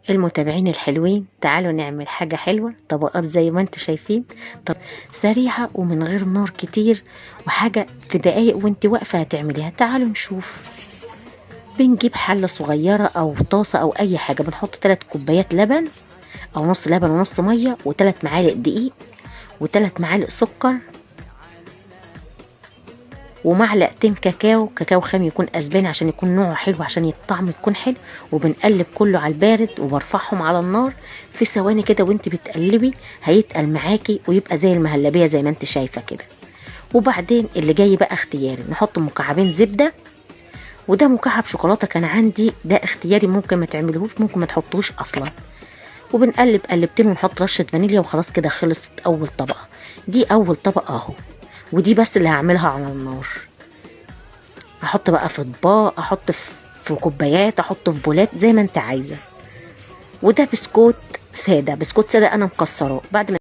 المتابعين الحلوين، تعالوا نعمل حاجة حلوة، طبقات زي ما انتوا شايفين. طب سريعة ومن غير نار كتير، وحاجة في دقايق وانت واقفة هتعمليها. تعالوا نشوف. بنجيب حلة صغيرة او طاسة او اي حاجة، بنحط 3 كوبايات لبن او نص لبن ونص مية، و3 معالق دقيق، و3 معالق سكر، ومعلقتين كاكاو خام يكون اسباني عشان يكون نوعه حلو، عشان الطعم يكون حلو. وبنقلب كله على البارد وبرفعهم على النار في ثواني كده، وانت بتقلبي هيتقل معاكي ويبقى زي المهلبيه زي ما انت شايفه كده. وبعدين اللي جاي بقى اختياري، نحط مكعبين زبده، وده مكعب شوكولاته كان عندي، ده اختياري، ممكن ما تعملهوش، ممكن ما تحطوش اصلا. وبنقلب قلبتين ونحط رشه فانيليا، وخلاص كده خلصت اول طبقه. دي اول طبقه اهو، ودي بس اللي هعملها على النار. احط بقى في اطباق، احط في كوبايات، احط في بولات زي ما انت عايزه. وده بسكوت ساده، بسكوت ساده انا مكسراه بعد ما